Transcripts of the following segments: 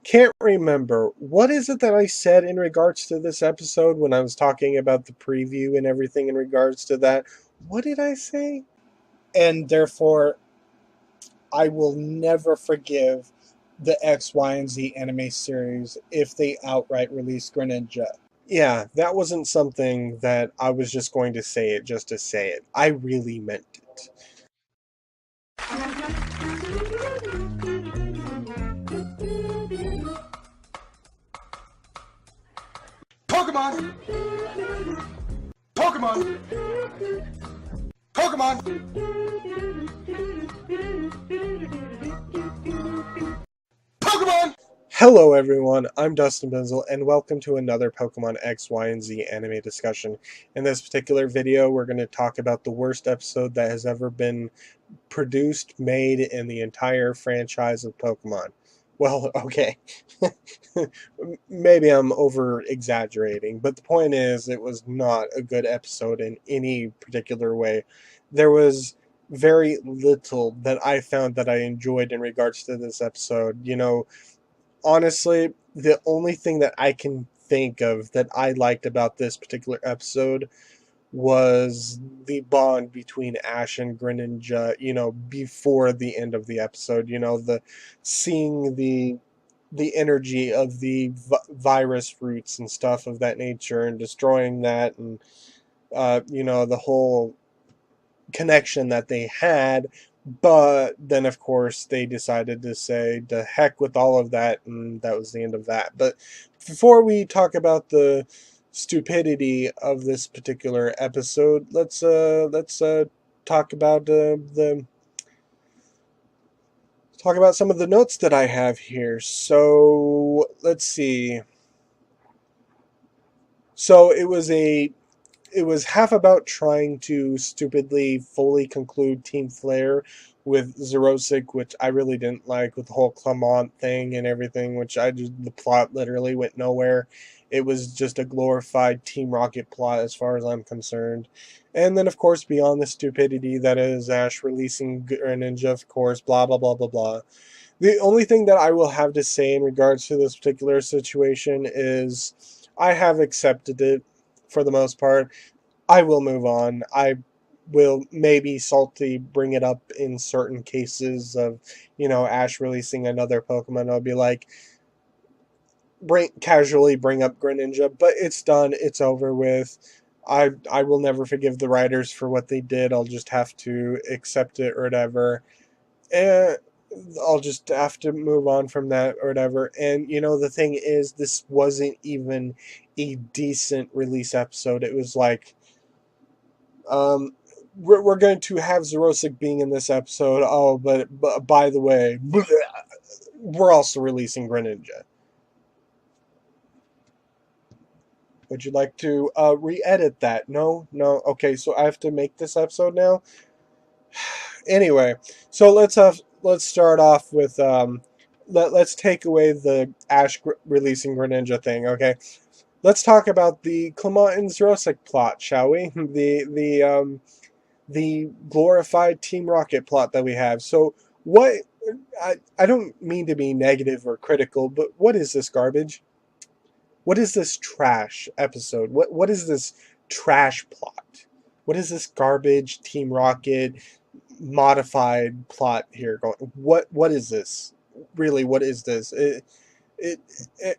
Can't remember. What is it that I said in regards to this episode when I was talking about the preview and everything in regards to that? What did I say? And therefore, I will never forgive the X, Y, and Z anime series if they outright release Greninja. Yeah, that wasn't something that I was just going to say it just to say it. I really meant it. Pokemon! Pokemon! Pokemon! Pokemon! Hello everyone, I'm Dustin Benzel, and welcome to another Pokemon X, Y, and Z anime discussion. In this particular video, we're going to talk about the worst episode that has ever been produced, made in the entire franchise of Pokemon. Well, okay. Maybe I'm over exaggerating, but the point is, it was not a good episode in any particular way. There was very little that I found that I enjoyed in regards to this episode. Honestly, the only thing that I can think of that I liked about this particular episode was the bond between Ash and Greninja, before the end of the episode, the seeing the energy of the virus roots and stuff of that nature and destroying that, and the whole connection that they had. But then of course they decided to say the heck with all of that, and that was the end of that. But before we talk about the stupidity of this particular episode, let's talk about the talk about some of the notes that I have here. So let's see. So it was half about trying to stupidly fully conclude Team Flare with Zerosic, which I really didn't like, with the whole Clement thing and everything, which the plot literally went nowhere. It was just a glorified Team Rocket plot as far as I'm concerned. And then, of course, beyond the stupidity that is Ash releasing Greninja, of course, blah, blah, blah, blah, blah. The only thing that I will have to say in regards to this particular situation is I have accepted it for the most part. I will move on. I will maybe salty bring it up in certain cases of, Ash releasing another Pokemon. I'll be like, casually bring up Greninja, but it's done. It's over with. I will never forgive the writers for what they did. I'll just have to accept it or whatever. And I'll just have to move on from that or whatever. And the thing is, this wasn't even a decent release episode. It was like, we're going to have Zerosic being in this episode. Oh, but by the way, we're also releasing Greninja. Would you like to re-edit that? No, no. Okay, so I have to make this episode now. Anyway, so let's start off with let's take away the Ash releasing Greninja thing. Okay, let's talk about the Clement and Zerosic plot, shall we? The glorified Team Rocket plot that we have. So what? I don't mean to be negative or critical, but what is this garbage? What is this trash episode? What is this trash plot? What is this garbage Team Rocket modified plot here going? What is this? Really, what is this? It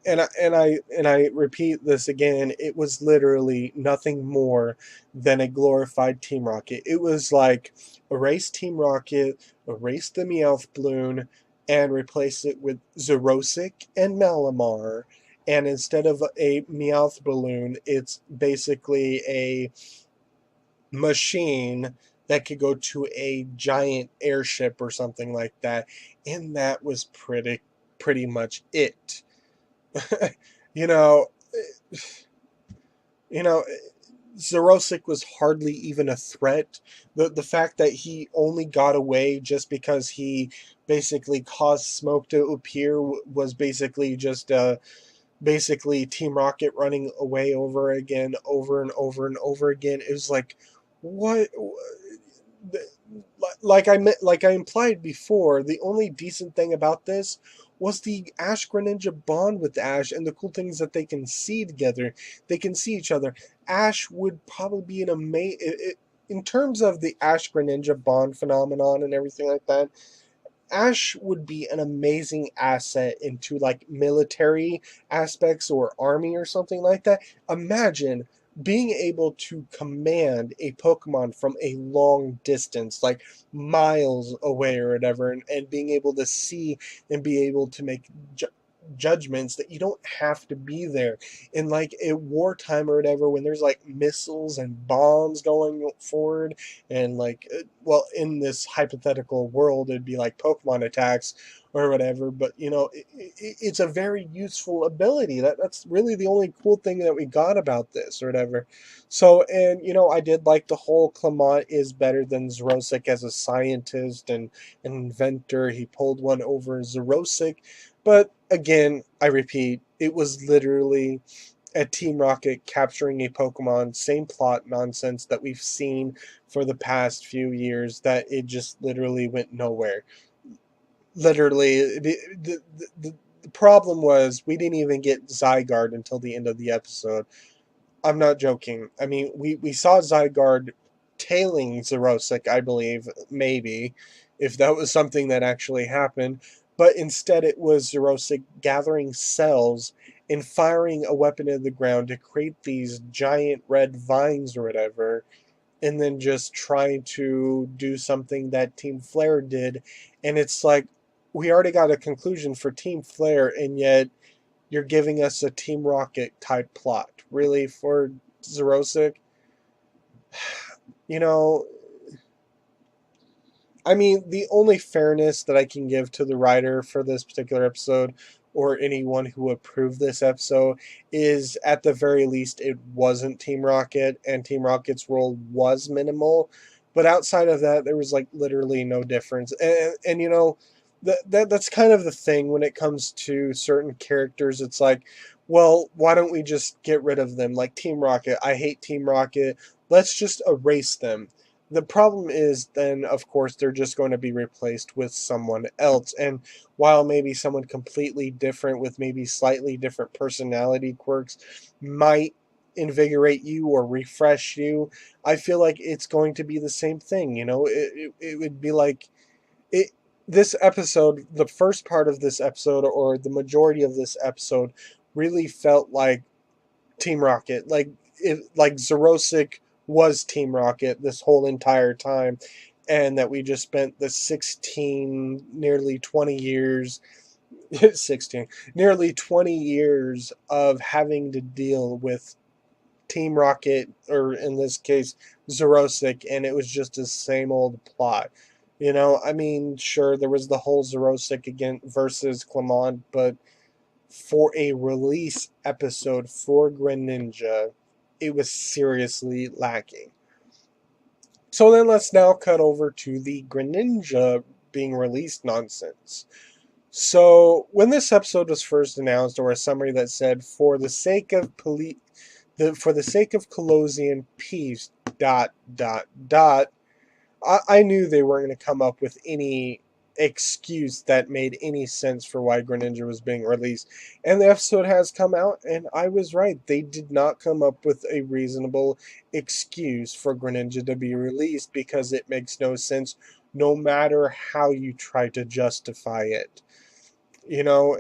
and I repeat this again. It was literally nothing more than a glorified Team Rocket. It was like erase Team Rocket, erase the Meowth balloon, and replace it with Zerosic and Malamar. And instead of a Meowth balloon, it's basically a machine that could go to a giant airship or something like that. And that was pretty much it. you know, you know, Zerosic was hardly even a threat. The fact that he only got away just because he basically caused smoke to appear was basically just basically Team Rocket running away over again, over and over and over again. It was like, what? Like I implied before, the only decent thing about this was the Ash-Greninja bond with Ash and the cool things that they can see together. They can see each other. Ash would probably be an amazing, in terms of the Ash-Greninja bond phenomenon and everything like that, Ash would be an amazing asset into like military aspects or army or something like that. Imagine being able to command a Pokemon from a long distance, like miles away or whatever, and being able to see and be able to make judgments that you don't have to be there in like a wartime or whatever when there's like missiles and bombs going forward and like well, in this hypothetical world it'd be like Pokemon attacks or whatever, but it's a very useful ability. That's really the only cool thing that we got about this or whatever. So, and I did like the whole Clement is better than Xerosic as a scientist and an inventor. He pulled one over Xerosic, but again, I repeat, it was literally a Team Rocket capturing a Pokemon, same plot nonsense that we've seen for the past few years, that it just literally went nowhere. Literally, the problem was we didn't even get Zygarde until the end of the episode. I'm not joking. I mean, we saw Zygarde tailing Xerosic, I believe, maybe, if that was something that actually happened. But instead, it was Xerosic gathering cells and firing a weapon in the ground to create these giant red vines or whatever, and then just trying to do something that Team Flare did. And it's like, we already got a conclusion for Team Flare, and yet you're giving us a Team Rocket type plot. Really, for Xerosic? You know, I mean, the only fairness that I can give to the writer for this particular episode, or anyone who approved this episode, is at the very least it wasn't Team Rocket, and Team Rocket's role was minimal. But outside of that, there was like literally no difference. And that's kind of the thing when it comes to certain characters. It's like, well, why don't we just get rid of them? Like Team Rocket, I hate Team Rocket. Let's just erase them. The problem is then, of course, they're just going to be replaced with someone else. And while maybe someone completely different with maybe slightly different personality quirks might invigorate you or refresh you, I feel like it's going to be the same thing. It would be like it. This episode, the first part of this episode, or the majority of this episode, really felt like Team Rocket. Like Xerosic was Team Rocket this whole entire time, and that we just spent the 16, nearly 20 years, 16, nearly 20 years of having to deal with Team Rocket, or in this case, Xerosic, and it was just the same old plot. I mean, sure, there was the whole Xerosic again versus Clement, but for a release episode for Greninja, it was seriously lacking. So then let's now cut over to the Greninja being released nonsense. So when this episode was first announced, there was a summary that said, "For the sake of for the sake of Colossian peace, dot dot dot." I knew they weren't going to come up with any excuse that made any sense for why Greninja was being released. And the episode has come out, and I was right. They did not come up with a reasonable excuse for Greninja to be released, because it makes no sense no matter how you try to justify it. You know,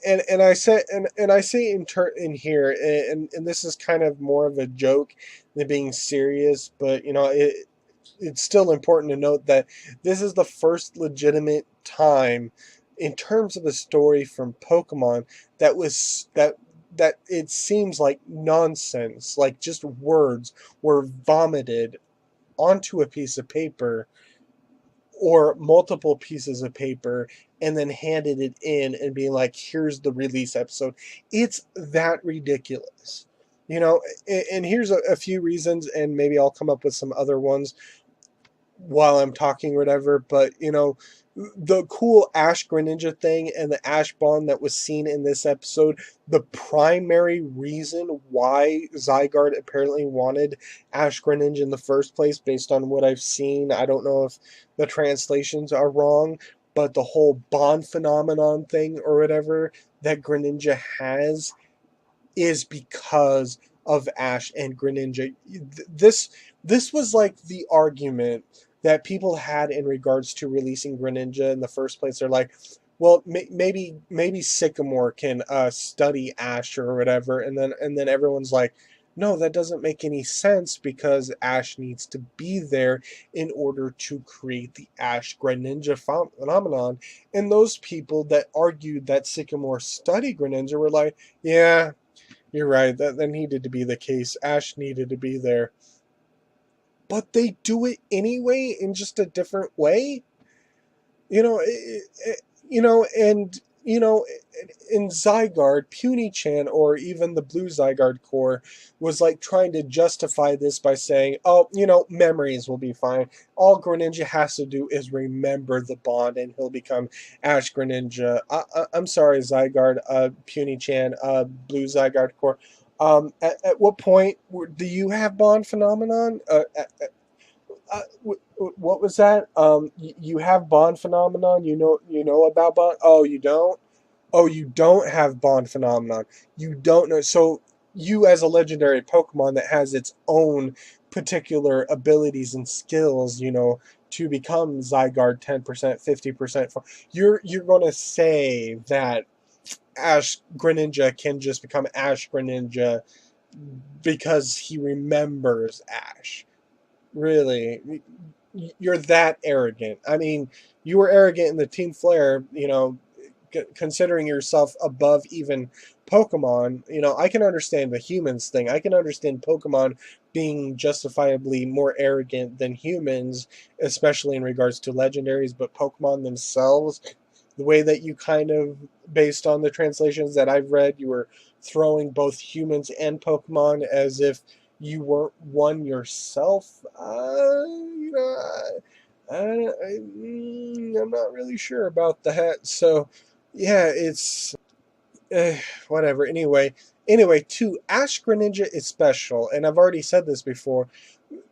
and I say in here, and this is kind of more of a joke than being serious, but it's still important to note that this is the first legitimate time in terms of a story from Pokemon that it seems like nonsense, like just words were vomited onto a piece of paper or multiple pieces of paper and then handed it in and being like, here's the release episode. It's that ridiculous. And here's a few reasons, and maybe I'll come up with some other ones while I'm talking or whatever, but the cool Ash-Greninja thing and the Ash Bond that was seen in this episode, the primary reason why Zygarde apparently wanted Ash-Greninja in the first place, based on what I've seen, I don't know if the translations are wrong, but the whole bond phenomenon thing or whatever that Greninja has is because of Ash and Greninja. This was like the argument that people had in regards to releasing Greninja in the first place. They're like, well, maybe Sycamore can study Ash or whatever, and then everyone's like, no, that doesn't make any sense because Ash needs to be there in order to create the Ash-Greninja phenomenon. And those people that argued that Sycamore studied Greninja were like, yeah, you're right. That needed to be the case. Ash needed to be there. But they do it anyway in just a different way. You know, and in Zygarde, Puny-chan, or even the Blue Zygarde Corps, was like trying to justify this by saying, "Oh, memories will be fine. All Greninja has to do is remember the bond, and he'll become Ash Greninja." I'm sorry, Zygarde, Puny-chan, Blue Zygarde Corps. At what point do you have bond phenomenon? What was that? You have bond phenomenon. You know about bond. Oh, you don't. Oh, you don't have bond phenomenon. You don't know. So you, as a legendary Pokemon that has its own particular abilities and skills, to become Zygarde 10%, 50%, you're gonna say that Ash Greninja can just become Ash Greninja because he remembers Ash. Really, you're that arrogant. I mean, you were arrogant in the Team Flare, considering yourself above even Pokemon. I can understand the humans thing. I can understand Pokemon being justifiably more arrogant than humans, especially in regards to legendaries, but Pokemon themselves, the way that you kind of, based on the translations that I've read, you were throwing both humans and Pokemon as if you weren't one yourself. I'm not really sure about that. So, yeah, it's whatever. Anyway, too, Ash Greninja is special, and I've already said this before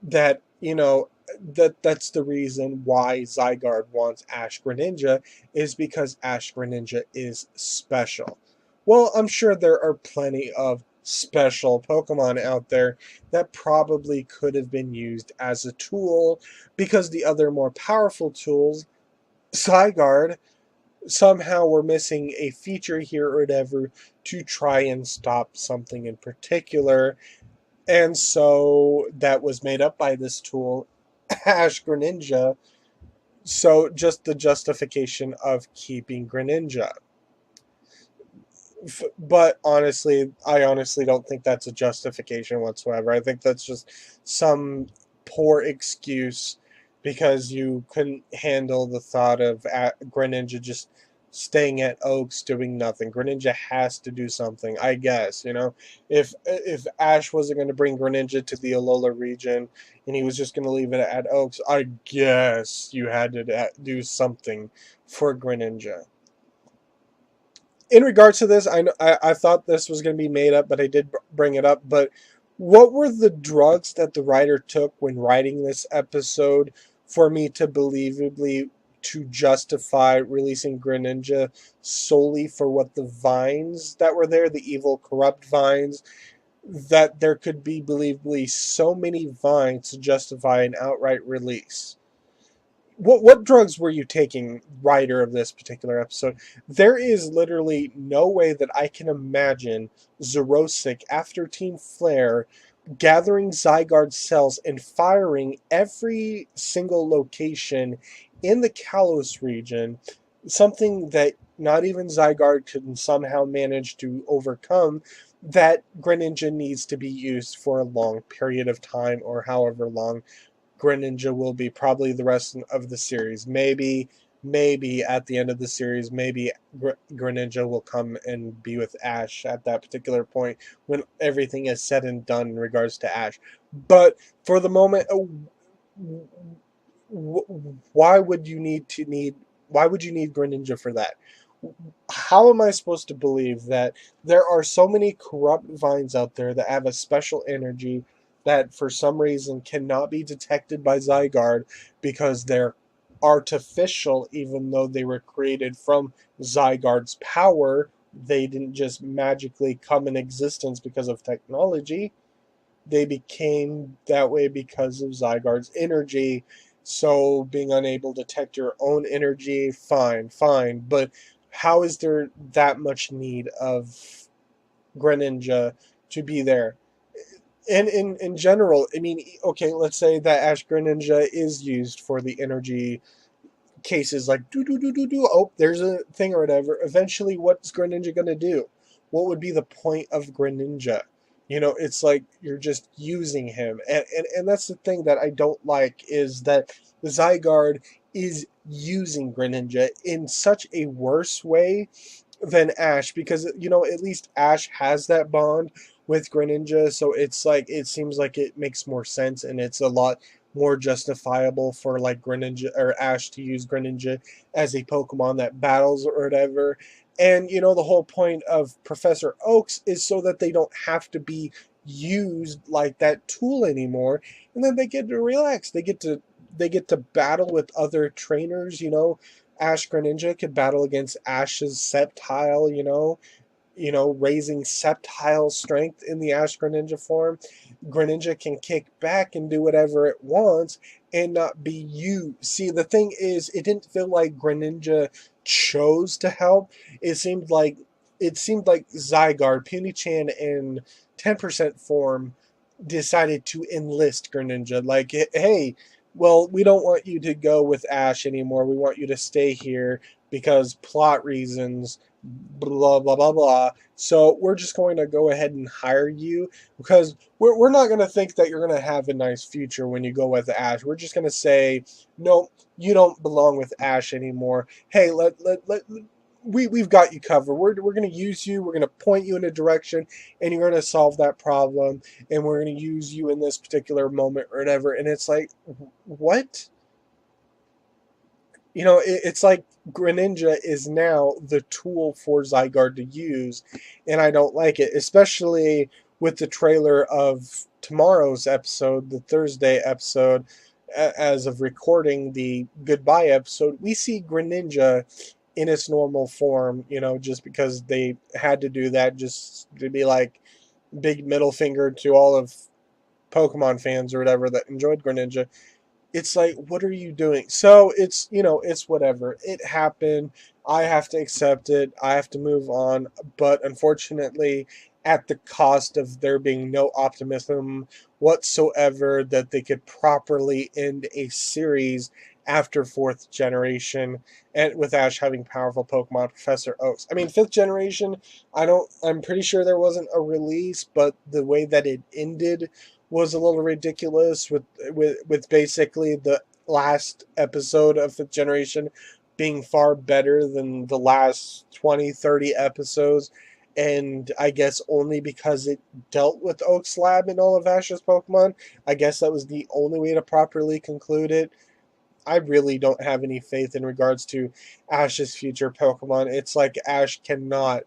that that's the reason why Zygarde wants Ash Greninja is because Ash Greninja is special. Well, I'm sure there are plenty of special Pokemon out there that probably could have been used as a tool because the other more powerful tools, Zygarde, somehow were missing a feature here or whatever to try and stop something in particular. And so that was made up by this tool, Ash Greninja. So just the justification of keeping Greninja. But I honestly don't think that's a justification whatsoever. I think that's just some poor excuse because you couldn't handle the thought of Greninja just staying at Oaks doing nothing. Greninja has to do something, I guess. If Ash wasn't going to bring Greninja to the Alola region and he was just going to leave it at Oaks, I guess you had to do something for Greninja. In regards to this, I thought this was going to be made up, but I did bring it up. But what were the drugs that the writer took when writing this episode for me to believably to justify releasing Greninja solely for what the vines that were there, the evil corrupt vines, that there could be believably so many vines to justify an outright release? What drugs were you taking, writer of this particular episode? There is literally no way that I can imagine Zerosic after Team Flare gathering Zygarde cells and firing every single location in the Kalos region, something that not even Zygarde could somehow manage to overcome, that Greninja needs to be used for a long period of time, or however long Greninja will be, probably the rest of the series. Maybe at the end of the series, maybe Greninja will come and be with Ash at that particular point when everything is said and done in regards to Ash. But for the moment, why would you need Greninja for that? How am I supposed to believe that there are so many corrupt vines out there that have a special energy that for some reason cannot be detected by Zygarde because they're artificial, even though they were created from Zygarde's power. They didn't just magically come in existence because of technology. They became that way because of Zygarde's energy. So being unable to detect your own energy, fine, fine. But how is there that much need of Greninja to be there? And in general, I mean, okay, let's say that Ash-Greninja is used for the energy cases, like do do do do do. Oh, there's a thing or whatever. Eventually, what's Greninja gonna do? What would be the point of Greninja? It's like you're just using him, and that's the thing that I don't like is that the Zygarde is using Greninja in such a worse way than Ash, because at least Ash has that bond with Greninja, so it's like it seems like it makes more sense and it's a lot more justifiable for like Greninja or Ash to use Greninja as a Pokemon that battles or whatever. And the whole point of Professor Oaks is so that they don't have to be used like that tool anymore, and then they get to relax. They get to battle with other trainers. Ash Greninja could battle against Ash's Sceptile, raising Sceptile strength in the Ash Greninja form. Greninja can kick back and do whatever it wants and not be you. See, the thing is, it didn't feel like Greninja chose to help. It seemed like Zygarde, Puny-chan, in 10% form decided to enlist Greninja. Like, hey, well, we don't want you to go with Ash anymore. We want you to stay here because plot reasons, blah, blah, blah, blah. So we're just going to go ahead and hire you because we're not going to think that you're going to have a nice future when you go with Ash. We're just going to say, no, you don't belong with Ash anymore. Hey, we've got you covered. We're going to use you. We're going to point you in a direction, and you're going to solve that problem. And we're going to use you in this particular moment or whatever. And it's like, what? It's like Greninja is now the tool for Zygarde to use, and I don't like it, especially with the trailer of tomorrow's episode, the Thursday episode. As of recording the goodbye episode, we see Greninja in its normal form, just because they had to do that, just to be like big middle finger to all of Pokemon fans or whatever that enjoyed Greninja. It's like, what are you doing? So it's whatever. It happened. I have to accept it. I have to move on. But unfortunately, at the cost of there being no optimism whatsoever that they could properly end a series after fourth generation, and with Ash having powerful Pokemon, Professor Oaks. I mean, fifth generation, I'm pretty sure there wasn't a release, but the way that it ended was a little ridiculous, with basically the last episode of fifth generation being far better than the last 20, 30 episodes. And I guess only because it dealt with Oak's lab and all of Ash's Pokemon. I guess that was the only way to properly conclude it. I really don't have any faith in regards to Ash's future Pokemon. It's like Ash cannot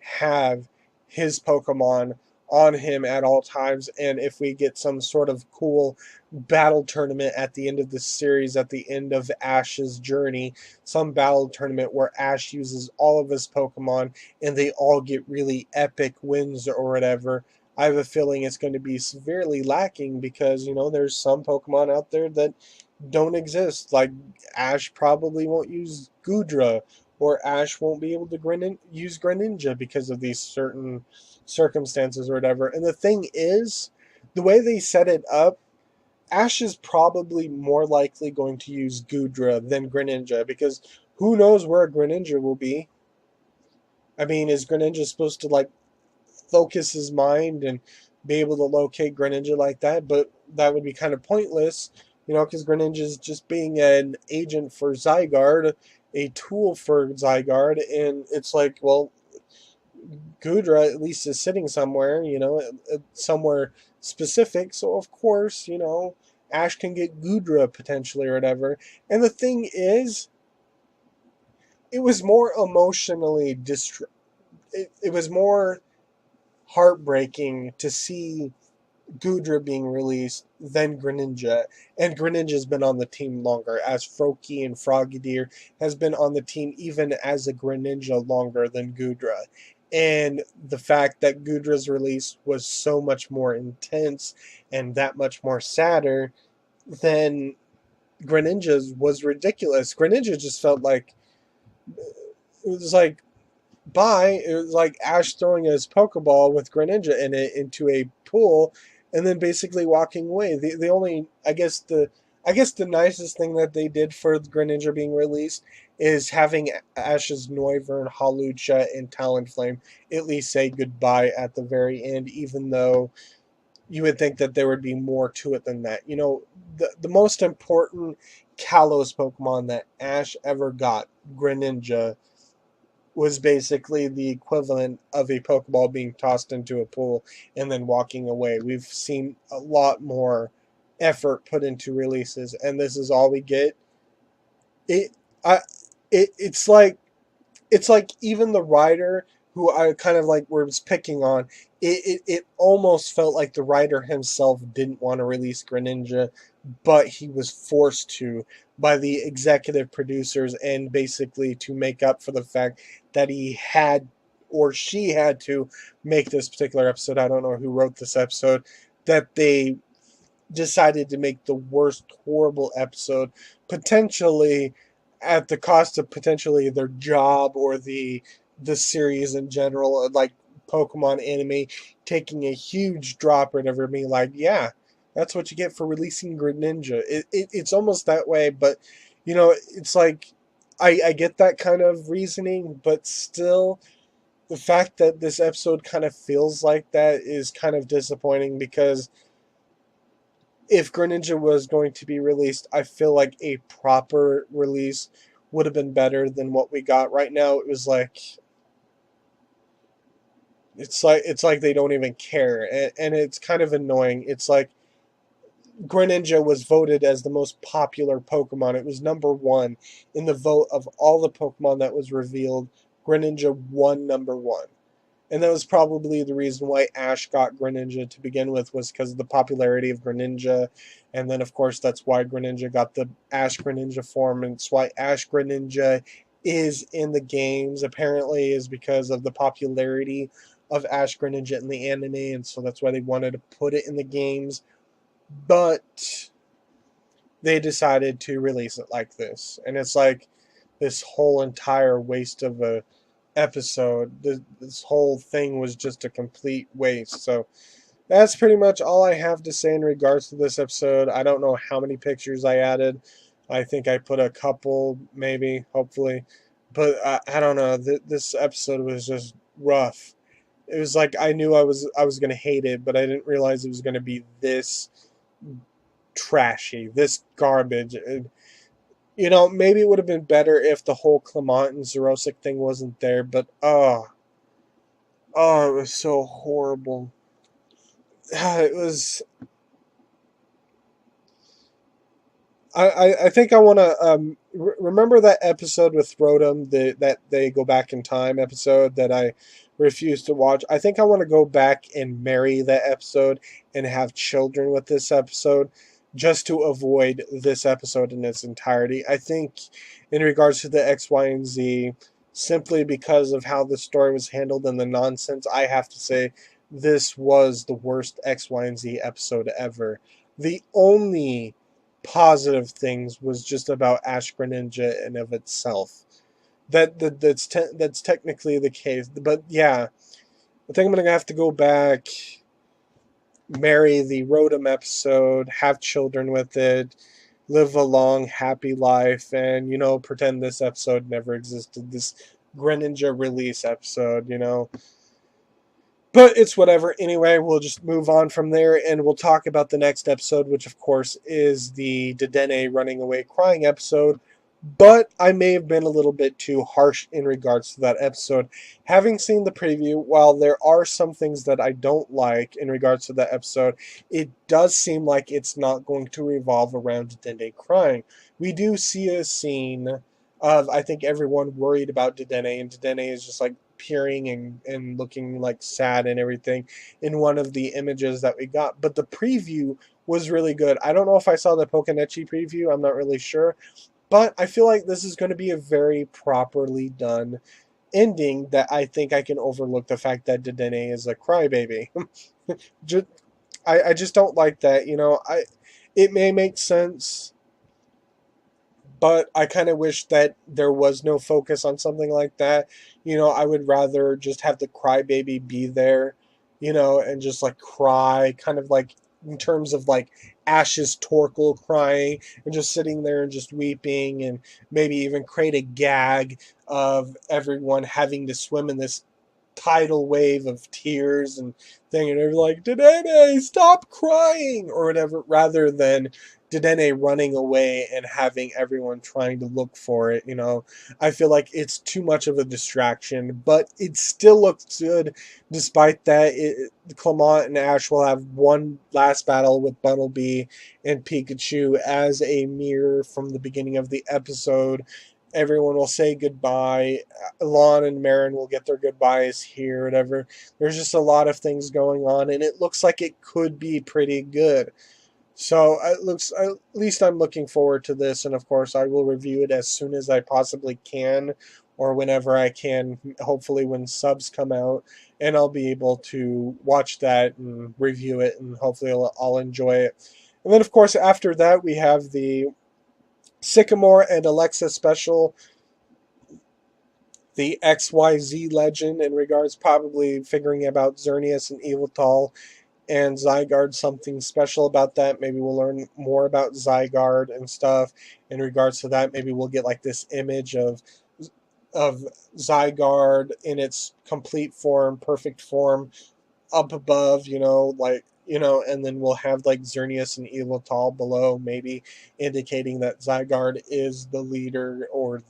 have his Pokemon on him at all times, and if we get some sort of cool battle tournament at the end of the series, at the end of Ash's journey, some battle tournament where Ash uses all of his Pokemon and they all get really epic wins or whatever, I have a feeling it's going to be severely lacking because, there's some Pokemon out there that don't exist. Like, Ash probably won't use Goodra, or Ash won't be able to use Greninja because of these certain circumstances or whatever. And the thing is, the way they set it up, Ash is probably more likely going to use Goodra than Greninja, because who knows where Greninja will be. I mean, is Greninja supposed to, like, focus his mind and be able to locate Greninja like that? But that would be kind of pointless, because Greninja is just being an agent for Zygarde, a tool for Zygarde, and it's like, well, Gudra at least is sitting somewhere, somewhere specific, so of course, Ash can get Gudra potentially or whatever. And the thing is, it was more emotionally it was more heartbreaking to see Gudra being released, then Greninja. And Greninja's been on the team longer, as Froakie and Frogadier has been on the team even as a Greninja longer than Gudra. And the fact that Gudra's release was so much more intense and that much more sadder than Greninja's was ridiculous. Greninja just felt like it was like by it was like Ash throwing his Pokeball with Greninja in it into a pool, and then basically walking away. The only I guess the nicest thing that they did for Greninja being released is having Ash's Noivern, Hawlucha, and Talonflame at least say goodbye at the very end, even though you would think that there would be more to it than that. The most important Kalos Pokemon that Ash ever got, Greninja, was basically the equivalent of a Pokeball being tossed into a pool and then walking away. We've seen a lot more effort put into releases, and this is all we get. It, I, it's like even the writer who I kind of like was picking on. It almost felt like the writer himself didn't want to release Greninja, but he was forced to by the executive producers, and basically to make up for the fact that he had or she had to make this particular episode. I don't know who wrote this episode. That they decided to make the worst horrible episode, potentially at the cost of potentially their job or the series in general, like Pokemon anime taking a huge drop or whatever, being like, yeah, that's what you get for releasing Greninja. It's almost that way, but it's like I get that kind of reasoning, but still the fact that this episode kind of feels like that is kind of disappointing, because if Greninja was going to be released, I feel like a proper release would have been better than what we got. Right now it was like it's like they don't even care, and it's kind of annoying. It's like Greninja was voted as the most popular Pokemon. It was number one in the vote of all the Pokemon that was revealed. Greninja won number one. And that was probably the reason why Ash got Greninja to begin with, was because of the popularity of Greninja. And then, of course, that's why Greninja got the Ash-Greninja form, and it's why Ash-Greninja is in the games, apparently, is because of the popularity of Ash-Greninja in the anime, and so that's why they wanted to put it in the games. But they decided to release it like this. And it's like this whole entire waste of a episode. This whole thing was just a complete waste. So that's pretty much all I have to say in regards to this episode. I don't know how many pictures I added. I think I put a couple, maybe, hopefully. But I don't know. This episode was just rough. It was like I knew I was gonna hate it, but I didn't realize it was gonna be this trashy, this garbage. Maybe it would have been better if the whole Clement and Xerosic thing wasn't there, but it was so horrible. It was. I think I want to remember that episode with Rotom, that they go back in time episode that I refused to watch. I think I want to go back and marry that episode and have children with this episode, just to avoid this episode in its entirety. I think in regards to the XY&Z, simply because of how the story was handled and the nonsense, I have to say this was the worst XY&Z episode ever. The only positive things was just about Ash-Greninja in of itself. That's technically the case. But yeah, I think I'm gonna have to go back, marry the Rotom episode, have children with it, live a long, happy life, and pretend this episode never existed. This Greninja release episode. But it's whatever. Anyway, we'll just move on from there, and we'll talk about the next episode, which of course is the Dedenne running away crying episode. But I may have been a little bit too harsh in regards to that episode. Having seen the preview, while there are some things that I don't like in regards to that episode, it does seem like it's not going to revolve around Dedenne crying. We do see a scene of, I think, everyone worried about Dedenne, and Dedenne is just like disappearing and looking like sad and everything in one of the images that we got. But the preview was really good. I don't know if I saw the Pokenechi preview, I'm not really sure. But I feel like this is going to be a very properly done ending that I think I can overlook the fact that Dedenne is a crybaby. just, I just don't like that. It may make sense, but I kind of wish that there was no focus on something like that. I would rather just have the crybaby be there, and just like cry, kind of like in terms of like Ash's Torkoal crying and just sitting there and just weeping, and maybe even create a gag of everyone having to swim in this tidal wave of tears and thing, and they're like, Dedenne, stop crying, or whatever, rather than Dedenne running away and having everyone trying to look for it. I feel like it's too much of a distraction, but it still looks good despite that. Clement and Ash will have one last battle with Bunnelby and Pikachu as a mirror from the beginning of the episode. Everyone will say goodbye. Lon and Marin will get their goodbyes here, whatever. There's just a lot of things going on, and it looks like it could be pretty good. So at least I'm looking forward to this, and of course I will review it as soon as I possibly can, or whenever I can. Hopefully when subs come out, and I'll be able to watch that and review it, and hopefully I'll enjoy it. And then of course after that we have the Sycamore and Alexa special, the XY&Z legend in regards probably figuring about Xerneas and Evital and Zygarde, something special about that. Maybe we'll learn more about Zygarde and stuff in regards to that. Maybe we'll get like this image of Zygarde in its complete form, perfect form, up above, and then we'll have like Xerneas and Evital below, maybe indicating that Zygarde is the leader or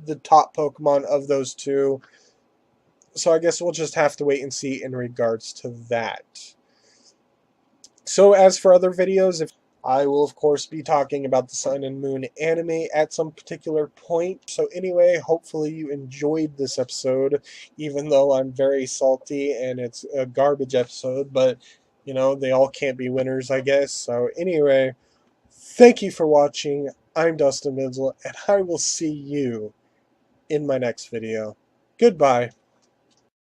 the top Pokemon of those two. So I guess we'll just have to wait and see in regards to that. So as for other videos, if I will of course be talking about the Sun and Moon anime at some particular point. So anyway, hopefully you enjoyed this episode, even though I'm very salty and it's a garbage episode, but they all can't be winners, I guess. So anyway, thank you for watching. I'm Dustin Benzel, and I will see you in my next video. Goodbye.